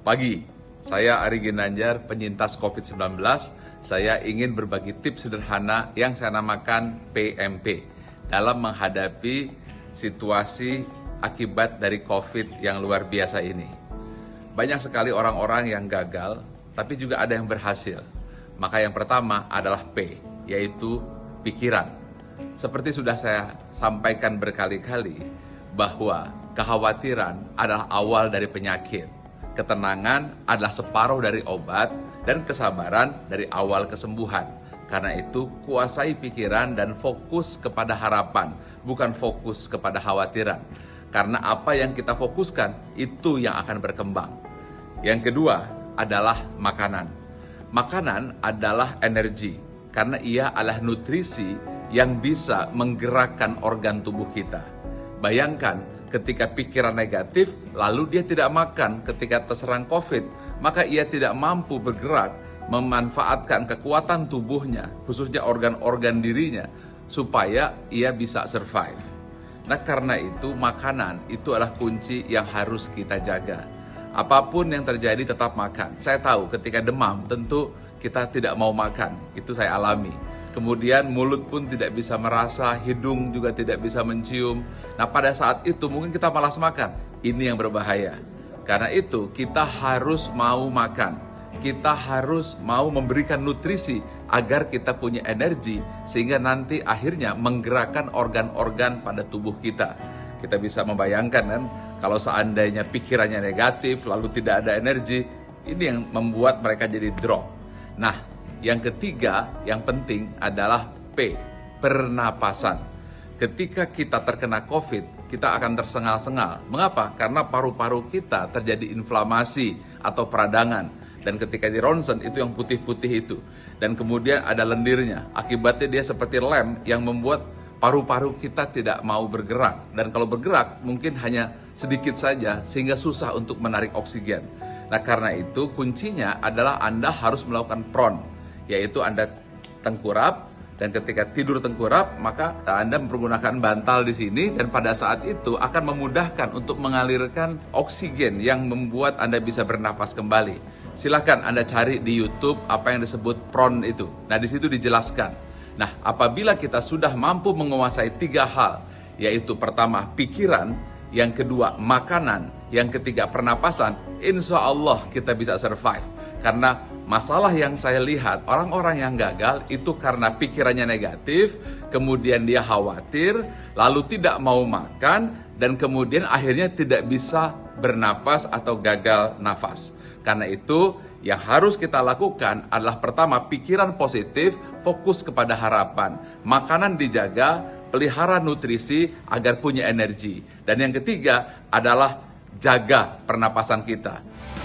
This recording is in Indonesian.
Pagi, saya Ari Ginanjar, penyintas COVID-19. Saya ingin berbagi tips sederhana yang saya namakan PMP dalam menghadapi situasi akibat dari COVID yang luar biasa ini. Banyak sekali orang-orang yang gagal, tapi juga ada yang berhasil. Maka yang pertama adalah P, yaitu pikiran. Seperti sudah saya sampaikan berkali-kali, bahwa kekhawatiran adalah awal dari penyakit. Ketenangan adalah separuh dari obat, dan kesabaran dari awal kesembuhan. Karena itu, kuasai pikiran dan fokus kepada harapan, bukan fokus kepada khawatiran. Karena apa yang kita fokuskan, itu yang akan berkembang. Yang kedua adalah makanan. Makanan adalah energi, karena ia adalah nutrisi yang bisa menggerakkan organ tubuh kita. Bayangkan, ketika pikiran negatif, lalu dia tidak makan ketika terserang COVID, maka ia tidak mampu bergerak, memanfaatkan kekuatan tubuhnya, khususnya organ-organ dirinya, supaya ia bisa survive. Nah, karena itu makanan itu adalah kunci yang harus kita jaga. Apapun yang terjadi tetap makan. Saya tahu ketika demam tentu kita tidak mau makan, itu saya alami. Kemudian mulut pun tidak bisa merasa, hidung juga tidak bisa mencium. Nah, pada saat itu mungkin kita malas makan. Ini yang berbahaya. Karena itu kita harus mau makan. Kita harus mau memberikan nutrisi agar kita punya energi sehingga nanti akhirnya menggerakkan organ-organ pada tubuh kita. Kita bisa membayangkan kan, kalau seandainya pikirannya negatif lalu tidak ada energi, ini yang membuat mereka jadi drop. Nah, yang ketiga, yang penting adalah P, pernapasan. Ketika kita terkena COVID, kita akan tersengal-sengal. Mengapa? Karena paru-paru kita terjadi inflamasi atau peradangan. Dan ketika di ronsen, itu yang putih-putih itu. Dan kemudian ada lendirnya. Akibatnya dia seperti lem yang membuat paru-paru kita tidak mau bergerak. Dan kalau bergerak, mungkin hanya sedikit saja, sehingga susah untuk menarik oksigen. Nah, karena itu kuncinya adalah Anda harus melakukan PRON, yaitu Anda tengkurap, dan ketika tidur tengkurap, maka Anda menggunakan bantal di sini, dan pada saat itu akan memudahkan untuk mengalirkan oksigen yang membuat Anda bisa bernapas kembali. Silakan Anda cari di YouTube apa yang disebut PRON itu. Nah, di situ dijelaskan. Nah, apabila kita sudah mampu menguasai 3 hal, yaitu pertama pikiran, yang kedua makanan, yang ketiga pernapasan, insya Allah kita bisa survive. Karena masalah yang saya lihat, orang-orang yang gagal itu karena pikirannya negatif, kemudian dia khawatir, lalu tidak mau makan, dan kemudian akhirnya tidak bisa bernapas atau gagal nafas. Karena itu, yang harus kita lakukan adalah pertama, pikiran positif, fokus kepada harapan. Makanan dijaga, pelihara nutrisi agar punya energi. Dan yang ketiga adalah jaga pernapasan kita.